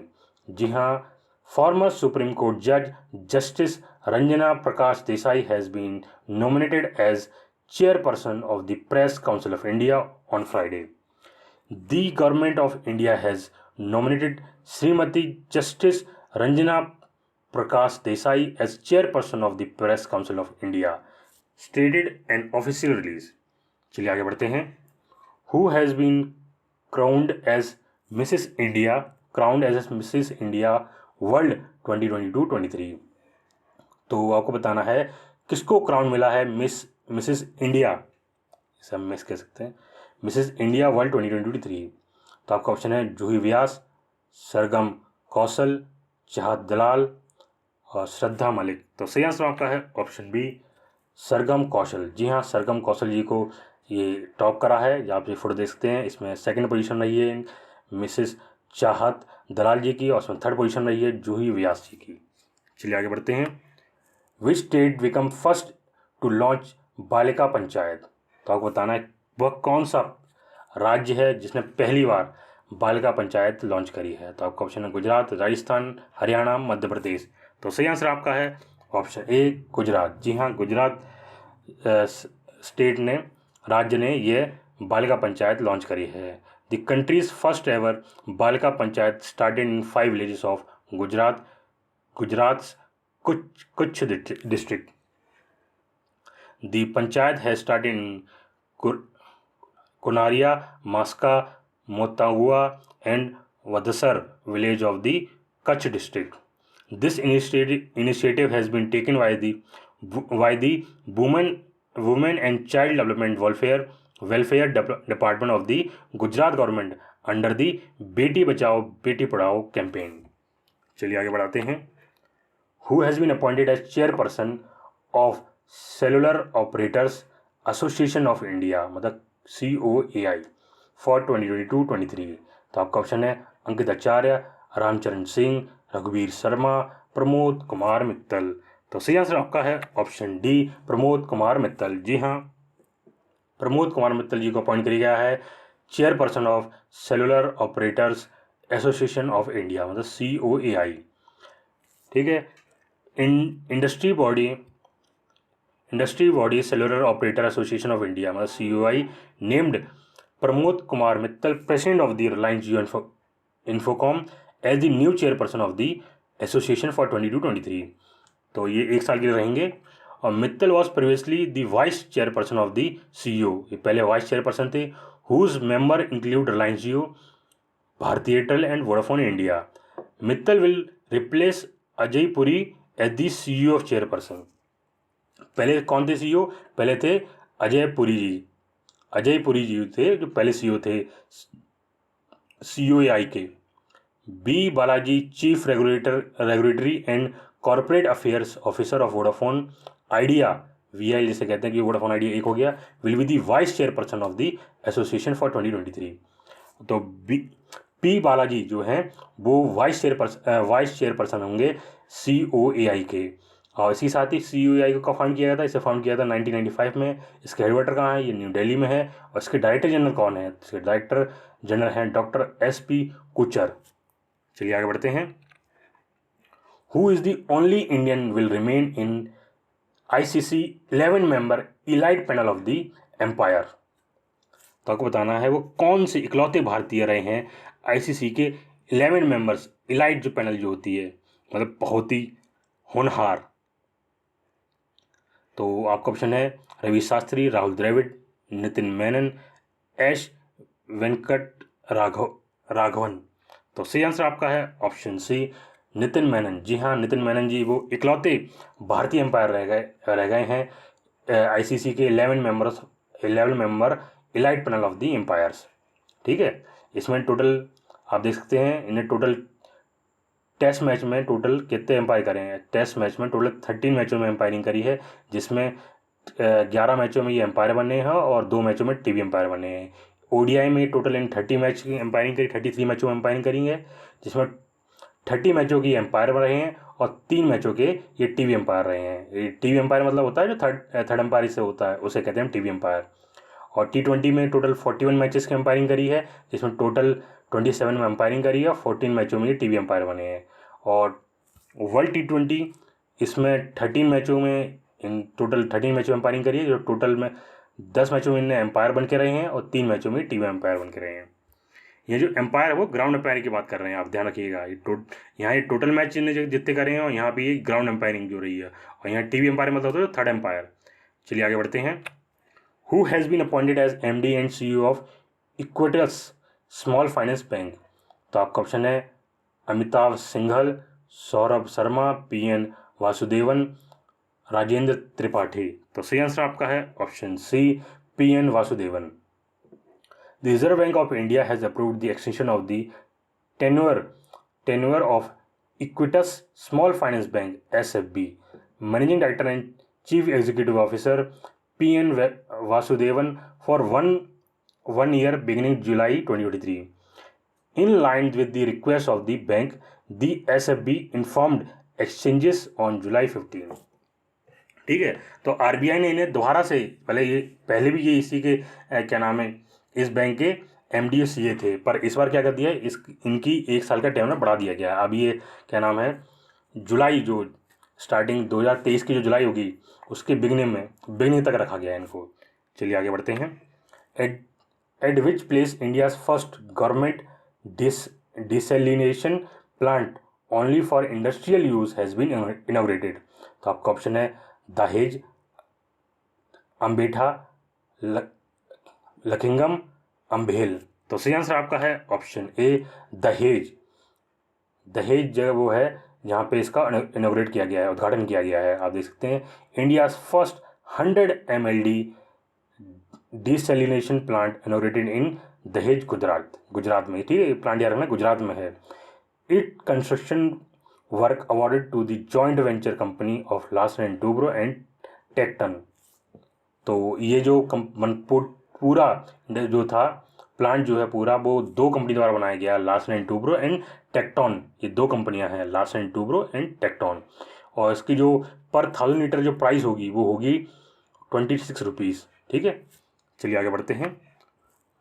जी हाँ, फॉर्मर सुप्रीम कोर्ट जज justice Ranjana Prakash Desai has been nominated as chairperson of the Press Council of India on Friday. The government of India has nominated Srimati Justice Ranjana Prakash Desai as chairperson of the Press Council of India, stated an official release. चलिए आगे बढ़ते हैं। Who has been crowned as Mrs. India World 2022-23? तो आपको बताना है किसको crown मिला है मिसेस इंडिया, इसे हम मिस कह सकते हैं, मिसेस इंडिया वर्ल्ड 2023। तो आपका ऑप्शन है जूही व्यास, सरगम कौशल, चाहत दलाल और श्रद्धा मलिक। तो सही आंसर आपका है ऑप्शन बी, सरगम कौशल। जी हाँ, सरगम कौशल जी को ये टॉप करा है। आप ये फोटो देख सकते हैं, इसमें सेकंड पोजीशन रही है मिसेस चाहत दलाल जी की और उसमें थर्ड पोजीशन रही है जूही व्यास जी की। चलिए आगे बढ़ते हैं। Which state become first to launch Balika Panchayat? तो आपको बताना है वह कौन सा राज्य है जिसने पहली बार बालिका पंचायत लॉन्च करी है। तो आपका ऑप्शन है गुजरात, राजस्थान, हरियाणा, मध्य प्रदेश। तो सही आंसर आपका है ऑप्शन ए, गुजरात। जी हाँ, गुजरात स्टेट ने, राज्य ने ये बालिका पंचायत लॉन्च करी है। द कंट्रीज फर्स्ट एवर बालिका panchayat started in 5 villages of Gujarat कुछ district. The panchayat has started in Konaria, Maska, Motagua and Vadasar village of the Kutch district. This initiative has been taken by the Women and Child Development Welfare Department of the Gujarat government under the Beti Bachao Beti Padhao campaign. चलिए आगे बढ़ाते हैं। Who has been appointed as chairperson of cellular operators association of India, मतलब COAI for 2022-23? तो आपका option है अंकित आचार्य, रामचरण सिंह, रघुवीर शर्मा, प्रमोद कुमार मित्तल। तो सही आंसर आपका है ऑप्शन डी, प्रमोद कुमार मित्तल। जी हाँ, प्रमोद कुमार मित्तल जी को अपॉइंट किया गया है chairperson of cellular operators association of India, मतलब COAI। ठीक है। Industry body cellular operator association of India, मतलब COAI named Pramod Kumar Mittal president of the Reliance Jio Infocomm as the new chairperson of the association for 2022-23। तो ये 1 साल के लिए रहेंगे। और Mittal was previously the vice chairperson of the CEO, ये पहले वाइस चेयरपर्सन थे। Whose member include Reliance Jio, Bharti Airtel and Vodafone India. Mittal will replace Ajay Puri as the CEO of chairperson. पहले कौन थे CEO? पहले थे अजय पुरी जी थे जो पहले CEO थे COAI के। B Balaji chief regulatory and corporate affairs officer of Vodafone Idea, VI जिसे कहते हैं कि वोडाफोन आइडिया एक हो गया, will be the vice chairperson of the association for 2023। तो पी बालाजी जो हैं वो वाइस चेयरपर्सन होंगे COAI के। और इसी साथ ही CUAI को कब फाउंड किया गया था? इसे फाउंड किया था 1995 में। इसके हेडक्वार्टर कहाँ है? ये न्यू दिल्ली में है। और इसके डायरेक्टर जनरल कौन है? इसके डायरेक्टर जनरल हैं डॉक्टर SP कुचर। चलिए आगे बढ़ते हैं। Who is the only Indian will remain in ICC 11 member elite panel of the umpire? तो आपको बताना है वो कौन से इकलौते भारतीय रहे हैं ICC के 11 मेंबर्स इलाइट जो पैनल जो होती है, मतलब बहुत ही होनहार। तो आपका ऑप्शन है रवि शास्त्री, राहुल द्रविड़, नितिन मेनन, एस वेंकट राघवन। तो सही आंसर आपका है ऑप्शन C, नितिन मेनन। जी हाँ, नितिन मेनन जी वो इकलौते भारतीय एम्पायर रह गए हैं ICC के 11 member elite panel of the umpires. ठीक है, इसमें टोटल आप देख सकते हैं इन्हें टोटल टेस्ट मैच में टोटल कितने एम्पायर करे हैं? टेस्ट मैच में टोटल 13 मैचों में एम्पायरिंग करी है, जिसमें 11 मैचों में ये एम्पायर बने हैं और 2 मैचों में TV एम्पायर बने हैं। ODI में टोटल इन 30 मैच की एम्पायरिंग करी, 33 मैचों में एम्पायरिंग करी है, जिसमें 30 मैचों की एम्पायर रहे हैं और 3 मैचों के ये TV एम्पायर रहे हैं। ये TV एम्पायर मतलब होता है जो थर्ड एम्पायर से होता है, उसे कहते हैं TV एम्पायर। और T20 में टोटल 41 मैचेस की एम्पायरिंग करी है, जिसमें टोटल 27 में एम्पायरिंग करी है और 14 मैचों में ये TV एम्पायर बने हैं। और वर्ल्ड T20 इसमें 13 मैचों में इन टोटल 13 मैचों में एम्पायरिंग करी है, जो टोटल में 10 मैचों में इन्हें एम्पायर बन के रहे हैं और 3 मैचों में TV एम्पायर बन के रहे हैं। ये जो एम्पायर है वो ग्राउंड एम्पायर की बात कर रहे हैं, आप ध्यान रखिएगा। यहाँ ये टोटल मैच इन्हें जितने करे हैं और यहाँ पे ये ग्राउंड एम्पायरिंग जो रही है, और यहाँ TV एम्पायर मतलब होता है थर्ड एम्पायर। चलिए आगे बढ़ते हैं। Who has been appointed as MD and CEO of Equitas Small Finance Bank? तो आपका ऑप्शन है अमिताभ सिंघल, सौरभ शर्मा, PN वासुदेवन, राजेंद्र त्रिपाठी। तो सही आंसर आपका है option C, PN Vasudevan. The Reserve Bank of India has approved the extension of the tenure of Equitas Small Finance Bank (SFB). Managing Director and Chief Executive Officer PN Vasudevan for one year beginning July 2023. In line with the request of the bank, the SFB informed exchanges on July 15. ठीक है, तो RBI ने इन्हें दोबारा से पहले भी ये इसी के क्या नाम है इस बैंक के MD CA थे, पर इस बार क्या कर दिया है, इनकी 1 साल का टेन्योर बढ़ा दिया गया है। अब ये क्या नाम है जुलाई जो स्टार्टिंग 2023 की जो जुलाई होगी उसके बिगनिंग तक रखा गया है इनको। चलिए आगे बढ़ते हैं। At which place India's first government desalination plant only for industrial use has been inaugurated? तो आपका ऑप्शन है दहेज, अम्बेठा, लखिंगम, अम्बेल। तो सही आंसर आपका है ऑप्शन A, दहेज। दहेज जगह वो है जहाँ पे इसका इनॉग्रेट किया गया है, उद्घाटन किया गया है। आप देख सकते हैं India's first 100 mld desalination plant inaugurated इन दहेज, गुजरात में। ठीक है, प्लांट यार गुजरात में है। It construction work awarded to the joint venture company of Larsen and Toubro and टेक्टन। तो ये जो पूरा जो था प्लांट जो है पूरा वो 2 कंपनी द्वारा बनाया गया, लार्सन एंड टूब्रो एंड टेक्टोन। ये 2 कंपनियां हैं, लार्सन एंड टूब्रो एंड टेक्टोन। और इसकी जो पर 1000 लीटर जो प्राइस होगी वो होगी 26 रुपीज़। ठीक है, चलिए आगे बढ़ते हैं।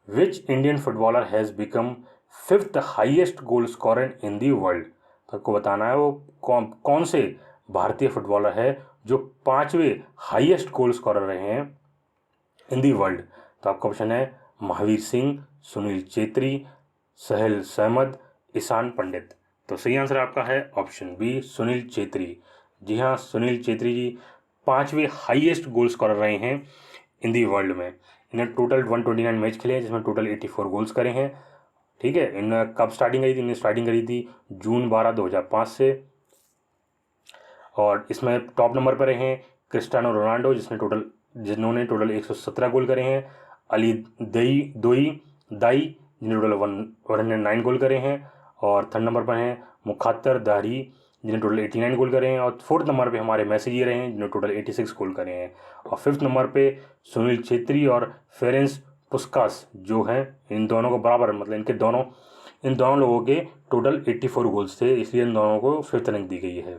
Which Indian footballer has become 5th highest goal scorer in the world? तो आपको बताना है वो कौन से भारतीय फुटबॉलर है जो 5वें हाईएस्ट गोल स्कोरर रहे हैं इन दी वर्ल्ड? तो आपका ऑप्शन है महावीर सिंह, सुनील चेत्री, सहेल सहमद, ईशान पंडित। तो सही आंसर आपका है ऑप्शन B, सुनील चेत्री। जी हाँ, सुनील चेत्री जी 5वें हाईएस्ट गोल स्कोरर रहे हैं इन दी वर्ल्ड में। इन्हें टोटल 129 मैच खेले हैं, जिसमें टोटल 84 गोल्स करे हैं। ठीक है, इन्हें कब स्टार्टिंग करी थी? इन्हें स्टार्टिंग करी थी जून 12, 2005 से। और इसमें टॉप नंबर पर रहे हैं क्रिस्टियानो रोनाल्डो जिन्होंने टोटल 117 गोल करे हैं, अली दाई जिन्होंने टोटल 109 गोल करे हैं, और थर्ड नंबर पर हैं मुखातर दारी जिन्हें टोटल 89 गोल करे हैं, और फोर्थ नंबर पे हमारे मैसी जी रहे हैं जिन्होंने टोटल 86 गोल करे हैं, और फिफ्थ नंबर पे सुनील छेत्री और फेरेंस पुस्कास जो हैं, इन दोनों को बराबर मतलब इन दोनों लोगों के टोटल 84 गोल्स थे, इसलिए इन दोनों को फिफ्थ रैंक दी गई है।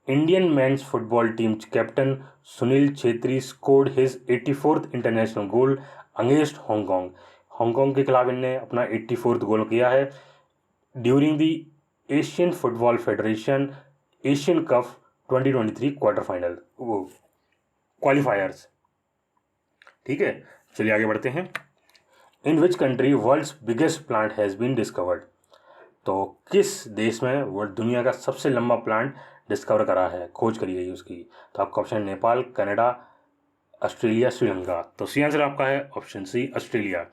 Indian men's football team captain Sunil Chhetri scored his 84th international goal against Hong Kong. Hong Kong के खिलाफ इनने अपना 84th गोल किया है during the Asian football federation Asian cup 2023 quarter final वो क्वालिफायर्स। ठीक है, चलिए आगे बढ़ते हैं। In which country world's biggest plant has been discovered. तो किस देश में वर्ल्ड दुनिया का सबसे लंबा प्लांट डिस्कवर करा है, खोज करी गई उसकी। तो आपका option Nepal, Canada, Australia, Sri Lanka. तो सी आंसर आपका है ऑप्शन सी, ऑस्ट्रेलिया।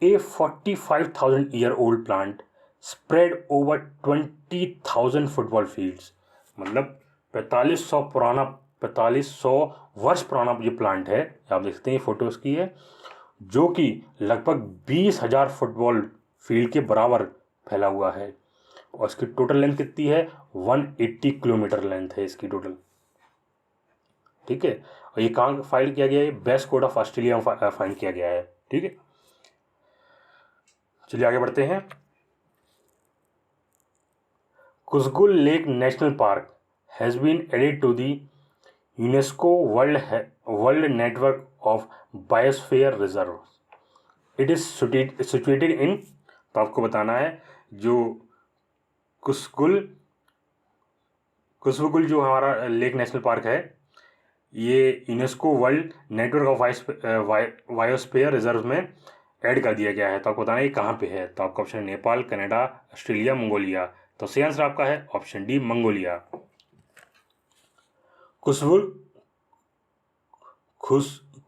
ए 45,000 year old plant spread over 20,000 football fields. मतलब 4500 वर्ष पुराना ये प्लांट है, आप देख सकते हैं फोटो उसकी है, जो कि लगभग 20,000 फुटबॉल फील्ड के बराबर फैला हुआ है। और इसकी टोटल लेंथ कितनी है, 180 किलोमीटर लेंथ है इसकी टोटल। ठीक है, और ये कहाँ फाइल किया गया है, वेस्ट कोस्ट ऑफ ऑस्ट्रेलिया में फाइल किया गया है। ठीक है, चलिए आगे बढ़ते हैं। Khuvsgul lake national park has been added to the UNESCO world network of biosphere reserve. It is situated in, तो आपको बताना है जो कुसगुल जो हमारा लेक नेशनल पार्क है, ये UNESCO world network of biosphere reserve में ऐड कर दिया गया है। तो आपको बताना है ये कहाँ पे है। तो आपका ऑप्शन है नेपाल, कनाडा, ऑस्ट्रेलिया, मंगोलिया। तो सही आंसर आपका है option D, Mongolia.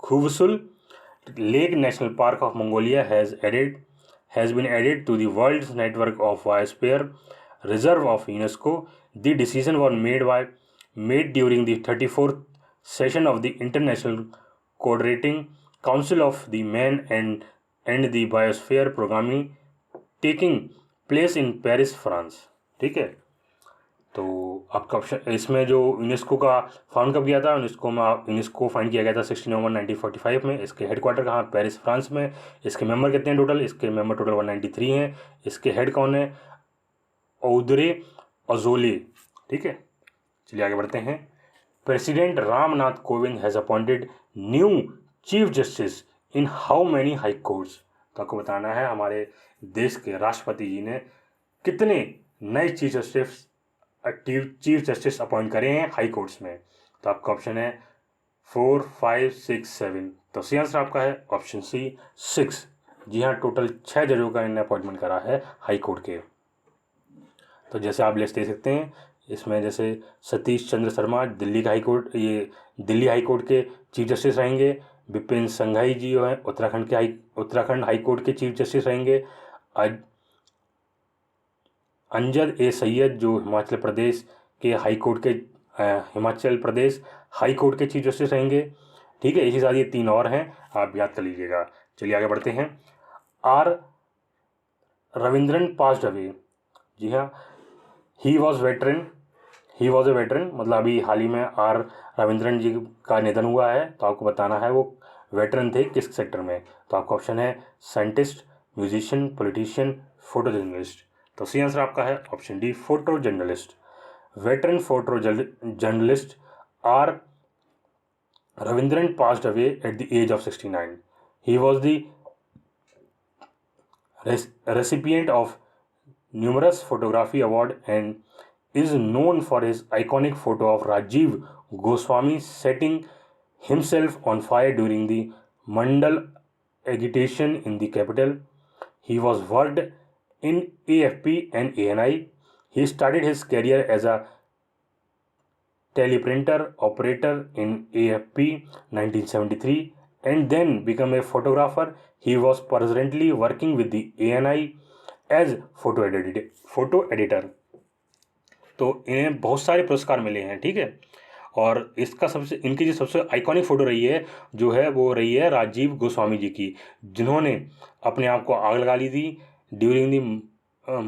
Khuvsgul lake national park of Mongolia has been added to the world's network of biosphere reserve of UNESCO. The decision was made during the 34th session of the International Coordinating Council of the Man and the Biosphere Programming taking place in Paris, France. ठीक है, तो आपका option इसमें जो UNESCO का found कब किया था, यूनेस्को फाउंड किया गया था 16 नवंबर 1945 में। इसके हेडक्वार्टर कहाँ, पेरिस, फ्रांस में। इसके मेंबर कितने हैं टोटल, इसके मेंबर टोटल 193 हैं। इसके हेड कौन है, औदरे अजोले। ठीक है, चलिए आगे बढ़ते हैं। President Ramnath Kovind has appointed new chief justice in how many high courts. तो आपको बताना है हमारे देश के राष्ट्रपति जी ने कितने नए चीफ जस्टिस अपॉइंट करे हैं हाई कोर्ट्स में। तो आपका ऑप्शन है 4, 5, 6, 7। तो सी आंसर आपका है ऑप्शन सी, 6। जी हाँ, टोटल 6 जजों का इन्हें अपॉइंटमेंट करा है हाई कोर्ट के। तो जैसे आप लिस्ट दे सकते हैं, इसमें जैसे सतीश चंद्र शर्मा दिल्ली हाई कोर्ट के चीफ जस्टिस रहेंगे। विपिन संघाई जी जो हैं उत्तराखंड हाई कोर्ट के चीफ जस्टिस रहेंगे। अंजद ए सैयद जो हिमाचल प्रदेश हाई कोर्ट के चीफ जस्टिस रहेंगे। ठीक है, इसी साथ ये 3 और हैं, आप याद कर लीजिएगा। चलिए आगे बढ़ते हैं। R Ravindran passed away. जी हाँ, ही वॉज ए वेटरन, मतलब अभी हाल ही में आर रविंद्रन जी का निधन हुआ है। तो आपको बताना है वो वेटरन थे किस सेक्टर में। तो आपका ऑप्शन है scientist, musician, politician, photo journalist. तो सी आंसर आपका है option D, photo journalist. Veteran photo journalist R Ravindran passed away at the age of 69। He was द recipient of numerous photography award and is known for his iconic photo of Rajiv Goswami setting himself on fire during the Mandal agitation in the capital. He was worked in AFP and ANI. He started his career as a teleprinter operator in AFP 1973 and then became a photographer. He was presently working with the ANI as photo editor. तो इन्हें बहुत सारे पुरस्कार मिले हैं। ठीक है, और इनकी जो सबसे आइकॉनिक फ़ोटो रही है जो है वो रही है राजीव गोस्वामी जी की, जिन्होंने अपने आप को आग लगा ली थी during the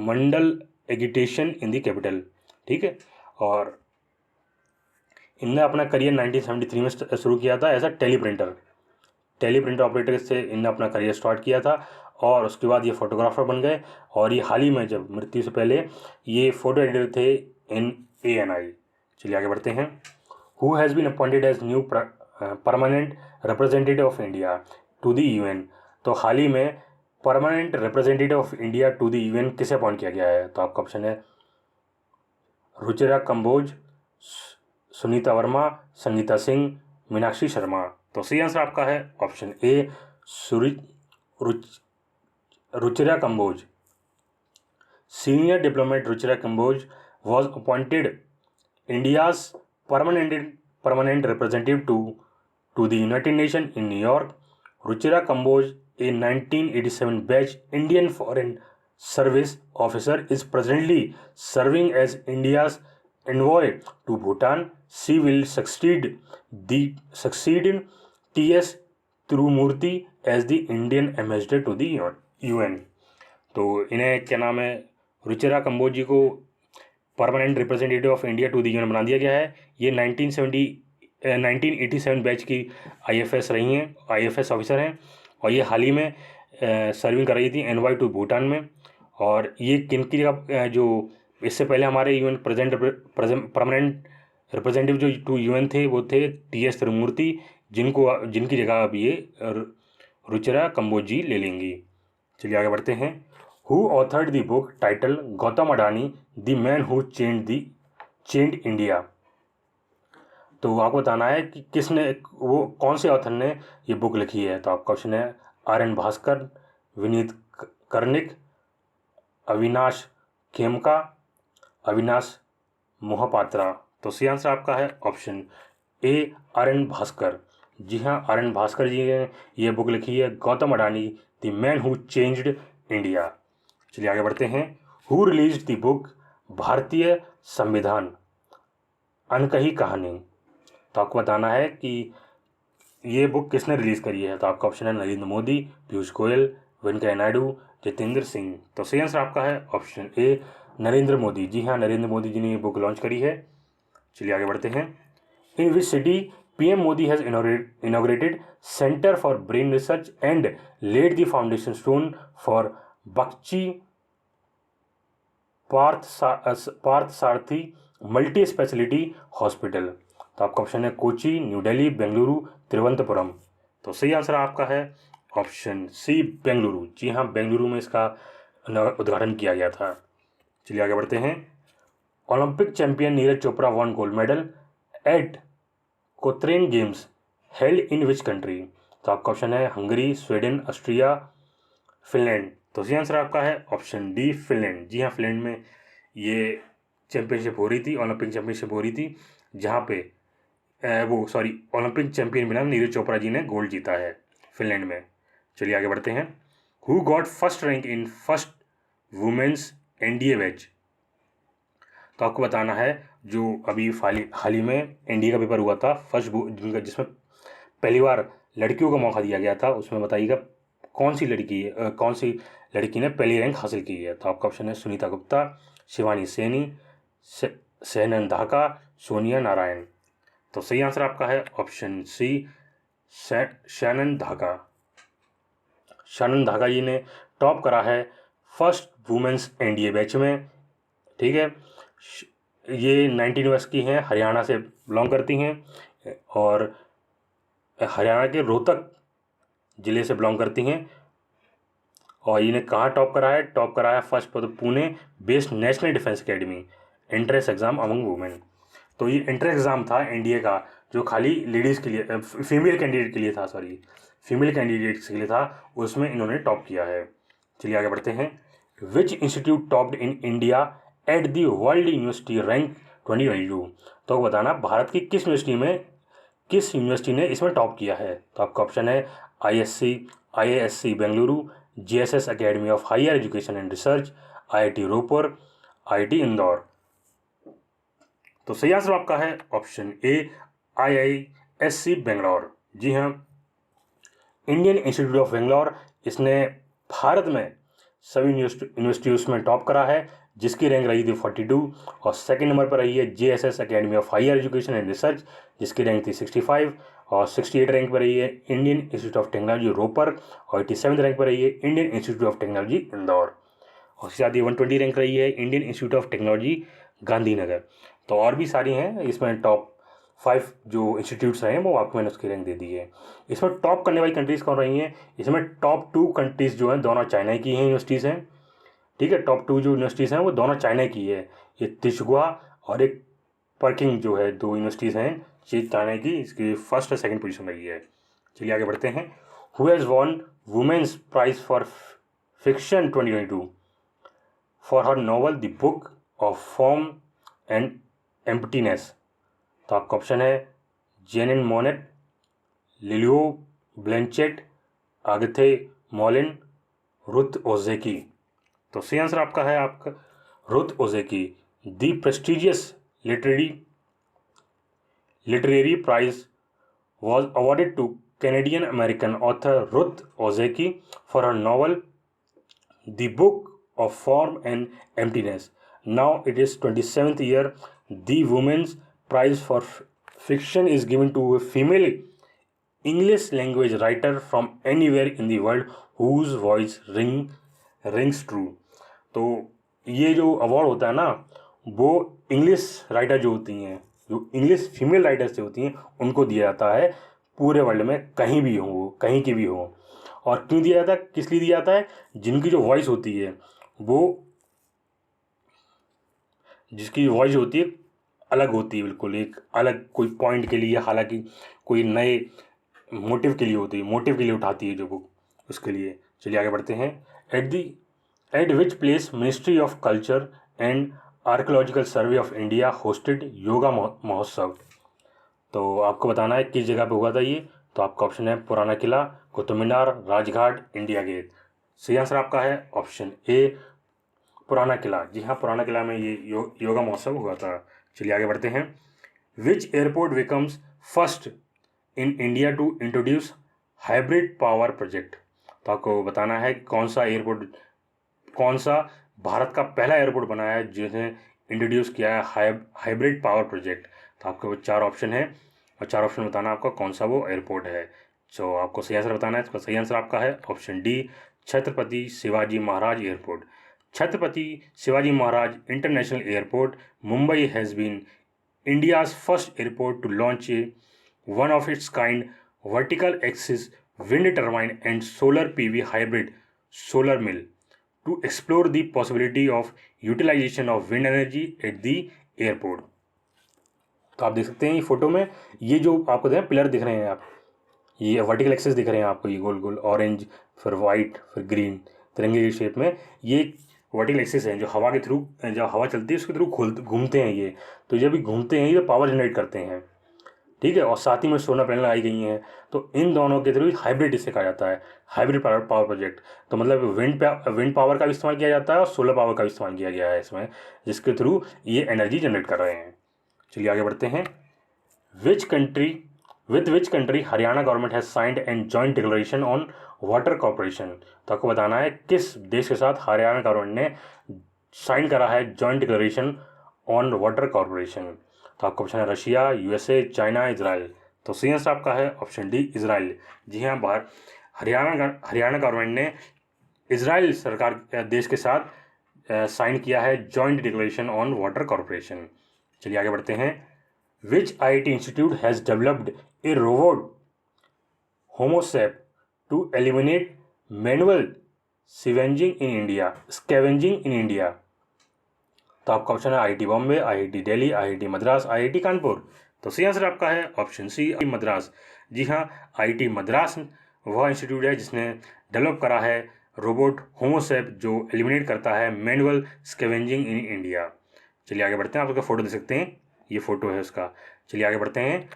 Mandal agitation in the capital. ठीक है, और इनने अपना करियर 1973 में शुरू किया था एज अ टेलीप्रिंटर ऑपरेटर से इनने अपना करियर स्टार्ट किया था। और उसके बाद ये फोटोग्राफर बन गए, और ये हाल ही में जब मृत्यु से पहले ये फ़ोटो एडिटर थे इन ANI। चलिए आगे बढ़ते हैं। Who has been appointed as new permanent representative of India to the UN. तो हाल ही में permanent representative of India to the UN किसे अपॉइंट किया गया है? तो आपका ऑप्शन है रुचिरा कंबोज, सुनीता वर्मा, संगीता सिंह, मीनाक्षी शर्मा। तो सही आंसर आपका है option A Ruchira Kamboj. Senior diplomat Ruchira Kamboj was appointed India's permanent representative to the United Nations in New York. Ruchira Kamboj, a 1987 batch Indian Foreign Service officer, is presently serving as India's envoy to Bhutan. She will succeed T.S. Tirumurti as the Indian ambassador to the UN. तो इन्हें क्या नाम है, रुचिरा कंबोज जी को permanent representative of India to the UN बना दिया गया है। ये 1987 बैच की आईएफएस रही हैं, आईएफएस ऑफिसर हैं, और ये हाल ही में सर्विंग कर रही थी एनवाई टू भूटान में। और ये किनकी जगह, जो इससे पहले हमारे यूएन परमानेंट रिप्रेजेंटेटिव जो टू यूएन थे वो थे टीएस तिरुमूर्ति, जिनकी जगह अब ये रुचिरा कंबोज जी ले लेंगी। चलिए आगे बढ़ते हैं। Who authored the book titled Gautam Adani the man who changed India. तो आपको बताना है कि कौन से ऑथर ने ये बुक लिखी है। तो आपका ऑप्शन है RN भास्कर, विनीत कर्णिक, अविनाश खेमका, अविनाश मोहपात्रा। तो सही आंसर आपका है ऑप्शन ए RN भास्कर। जी हाँ, RN भास्कर जी ने ये बुक लिखी है Gautam Adani the man who changed India. चलिए आगे बढ़ते हैं। हु रिलीज द बुक भारतीय संविधान अनकही कहानी। तो आपको बताना है कि ये बुक किसने रिलीज करी है। तो आपका ऑप्शन है नरेंद्र मोदी, पीयूष गोयल, वेंकैया नायडू, जितेंद्र सिंह। तो सही आंसर आपका है ऑप्शन ए नरेंद्र मोदी। जी हाँ, नरेंद्र मोदी जी ने ये बुक लॉन्च करी है। चलिए आगे बढ़ते हैं। In which city PM Modi has inaugurated Center for Brain Research and laid the foundation stone for Bakshi Partha Sarathi multi speciality hospital. तो आपका ऑप्शन है कोची, न्यू दिल्ली, बेंगलुरु, तिरुवनंतपुरम। तो सही आंसर आपका है ऑप्शन सी बेंगलुरु। जी हाँ, बेंगलुरु में इसका उद्घाटन किया गया था। चलिए आगे बढ़ते हैं। Olympic champion Neeraj Chopra won gold medal at कोत्रेन games held in which country. तो आपका ऑप्शन है हंगरी, स्वीडन, ऑस्ट्रिया, फिनलैंड। तो सही आंसर आपका है ऑप्शन डी फिनलैंड। जी हाँ, फिनलैंड में ये चैंपियनशिप हो रही थी, ओलंपिक चैंपियनशिप हो रही थी, जहाँ पे ओलंपिक चैंपियन बना नीरज चोपड़ा जी ने गोल्ड जीता है फिनलैंड में। चलिए आगे बढ़ते हैं। Who got first rank in first women's NDA batch. तो आपको बताना है जो अभी हाल ही में NDA का पेपर हुआ था फर्स्ट, जिसमें पहली बार लड़कियों को मौका दिया गया था, उसमें बताइएगा कौन सी लड़की ने पहली रैंक हासिल की है। तो आपका ऑप्शन है सुनीता गुप्ता, शिवानी सैनी, सहनन धाका, सोनिया नारायण। तो सही आंसर आपका है ऑप्शन सी शैनन धाका। शैनन धाका जी ने टॉप करा है फर्स्ट वुमेन्स NDA बैच में। ठीक है, ये 19 वर्ष की हैं, हरियाणा से बिलोंग करती हैं और हरियाणा के रोहतक ज़िले से बिलोंग करती हैं। और इन्हें कहाँ टॉप करा है? टॉप करा है फर्स्ट पर Pune based national defence academy entrance exam among women. तो ये एंट्रेंस एग्ज़ाम था NDA का, जो खाली लेडीज़ के लिए, फीमेल कैंडिडेट के लिए था, फीमेल कैंडिडेट्स के लिए था, उसमें इन्होंने टॉप किया है। चलिए आगे बढ़ते हैं। Which institute topped in India at the world university rank 2022। तो बताना भारत की किस यूनिवर्सिटी ने इसमें टॉप किया है। तो आपका ऑप्शन है IASC Bengaluru, GSS academy of higher education and research, IIT Ropar, IIT Indore. तो सही आंसर आपका है ऑप्शन ए IISC बेंगलोर। जी हाँ, इंडियन इंस्टीट्यूट ऑफ बेंगलोर, इसने भारत में सभी यूनिवर्सिटीज़ में टॉप करा है, जिसकी रैंक रही थी 42। और सेकंड नंबर पर रही है JSS academy of higher education and research, जिसकी रैंक थी 65। और 68 रैंक पर रही है Indian Institute of Technology Ropar, और 87 रैंक पर रही है Indian Institute of Technology Indore. और उसके साथ ही 120 रैंक रही है Indian Institute of Technology Gandhinagar. तो और भी सारी हैं, इसमें टॉप 5 जो इंस्टीट्यूट्स रहे हैं वो आपको मैंने उसकी रैंक दे दी है। इसमें टॉप करने वाली कंट्रीज़ कौन रही हैं? इसमें टॉप 2 कंट्रीज़ जो हैं दोनों चाइना की हैं यूनिवर्सिटीज़ हैं। ठीक है, टॉप 2 जो यूनिवर्सिटीज़ हैं वो दोनों चाइना की है। ये त्सिगुआ और एक पर्किंग जो है, 2 यूनिवर्सिटीज़ हैं चाइना की, इसकी फर्स्ट और सेकंड पोजीशन रही है। चलिए आगे बढ़ते हैं। Who has won women's prize for fiction 2022 for her novel the book of form and emptiness? तो आपका ऑप्शन है Janine Monet, Lilio Blanchett, Agathe Molin, Ruth Ozeki. तो सही आंसर आपका है आपका Ruth Ozeki. The prestigious literary prize was awarded to Canadian American author Ruth Ozeki for her novel The Book of Form and Emptiness. Now it is 27th year. The Women's Prize for Fiction is given to a female English language writer from anywhere in the world whose voice rings true. तो ये जो award होता है ना, वो English writer जो होती हैं, जो इंग्लिश फीमेल राइटर्स जो होती हैं, उनको दिया जाता है पूरे वर्ल्ड में, कहीं भी हो वो, कहीं की भी हो। और क्यों दिया जाता है, किस लिए दिया जाता है? जिनकी जो वॉइस होती है वो, जिसकी वॉइस होती है अलग होती है, बिल्कुल एक अलग कोई पॉइंट के लिए, हालांकि कोई नए मोटिव के लिए होती है, मोटिव के लिए उठाती है जो बुक, उसके लिए। चलिए आगे बढ़ते हैं। At which place ministry of culture and archaeological survey of India hosted yoga महोत्सव? तो आपको बताना है किस जगह पे हुआ था ये। तो आपका ऑप्शन है पुराना किला, कुतुब मीनार, राजघाट, इंडिया गेट। सही आंसर आपका है ऑप्शन ए, पुराना किला। जी हाँ, पुराना किला में ये योगा महोत्सव हुआ था। चलिए आगे बढ़ते हैं। Which airport becomes first in India to introduce hybrid power project? तो आपको बताना है कौन सा भारत का पहला एयरपोर्ट बनाया है जिसने इंट्रोड्यूस किया है हाइब्रिड पावर प्रोजेक्ट? तो आपके वो 4 ऑप्शन है और 4 ऑप्शन बताना आपका कौन सा वो एयरपोर्ट है। तो आपको सही आंसर बताना है। इसका सही आंसर आपका है option D, Chhatrapati Shivaji Maharaj airport. Chhatrapati Shivaji Maharaj international airport Mumbai has been India's first airport to launch a one of its kind vertical axis wind turbine and solar PV hybrid solar mill to explore the possibility of utilization of wind energy at the airport. तो आप देख सकते हैं ये photo में, ये जो आपको देख पिलर दिख रहे हैं, आप ये वर्टिकल एक्सिस दिख रहे हैं आपको, ये गोल गोल ऑरेंज फिर वाइट फिर ग्रीन तिरंगे की शेप में, ये वर्टिकल एक्सिस है जो हवा के थ्रू, जब हवा चलती है उसके थ्रू घूमते हैं ये। तो जब भी घूमते हैं ये पावर जनरेट करते हैं, ठीक है। और साथ ही में सोलर पैनल लगाई गई हैं। तो इन दोनों के थ्रू हाइब्रिड इसे कहा जाता है, हाइब्रिड पावर प्रोजेक्ट। तो मतलब विंड पावर का भी इस्तेमाल किया जाता है और सोलर पावर का भी इस्तेमाल किया गया है इसमें, जिसके थ्रू ये एनर्जी जनरेट कर रहे हैं। चलिए आगे बढ़ते हैं। With which country Haryana government has signed and joint declaration on water corporation? तो आपको बताना है किस देश के साथ हरियाणा गवर्नमेंट ने साइन करा है joint declaration on water corporation? तो आपका ऑप्शन है रशिया, यूएसए, चाइना, इजराइल। तो सही आंसर आपका है ऑप्शन डी, इजराइल। जी हाँ, हरियाणा गवर्नमेंट ने इजराइल सरकार देश के साथ साइन किया है joint declaration on water corporation. चलिए आगे बढ़ते हैं। Which IIT institute has developed a robot Homosep to eliminate manual scavenging in India? तो आपका ऑप्शन है IIT Bombay, IIT Delhi, IIT Madras, IIT Kanpur. तो सही आंसर आपका है ऑप्शन सी, मद्रास। जी हाँ, IIT मद्रास वह इंस्टीट्यूट है जिसने डेवलप करा है रोबोट होमोसेप जो एलिमिनेट करता है मैनुअल स्कैवेंजिंग इन इंडिया। चलिए आगे बढ़ते हैं। आप उसका फोटो देख सकते हैं, ये फोटो है उसका। चलिए आगे बढ़ते हैं।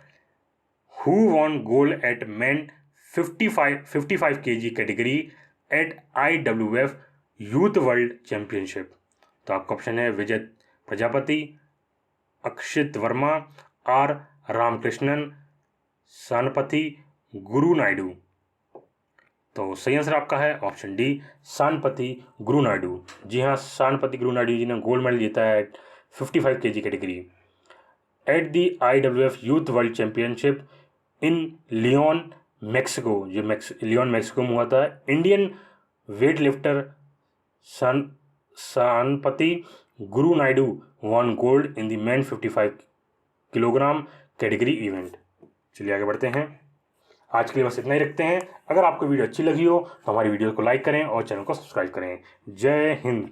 Who won gold at man 55 kg category at IWF youth world championship? तो आपका ऑप्शन है विजय प्रजापति, अक्षित वर्मा, आर रामकृष्णन, सानपति गुरु नायडू। तो सही आंसर आपका है ऑप्शन डी, सानपति गुरु नायडू। जी हाँ, सानपति गुरु नायडू जी ने गोल्ड मेडल जीता है 55 kg category at the IWF youth world championship in Leon Mexico. ये लियोन मैक्सिको में हुआ था। Indian weight lifter Sanapathi Guru Naidu won gold in the men 55 kilogram category event. चलिए आगे बढ़ते हैं। आज के लिए बस इतना ही रखते हैं। अगर आपको वीडियो अच्छी लगी हो तो हमारी वीडियो को लाइक करें और चैनल को सब्सक्राइब करें। जय हिंद।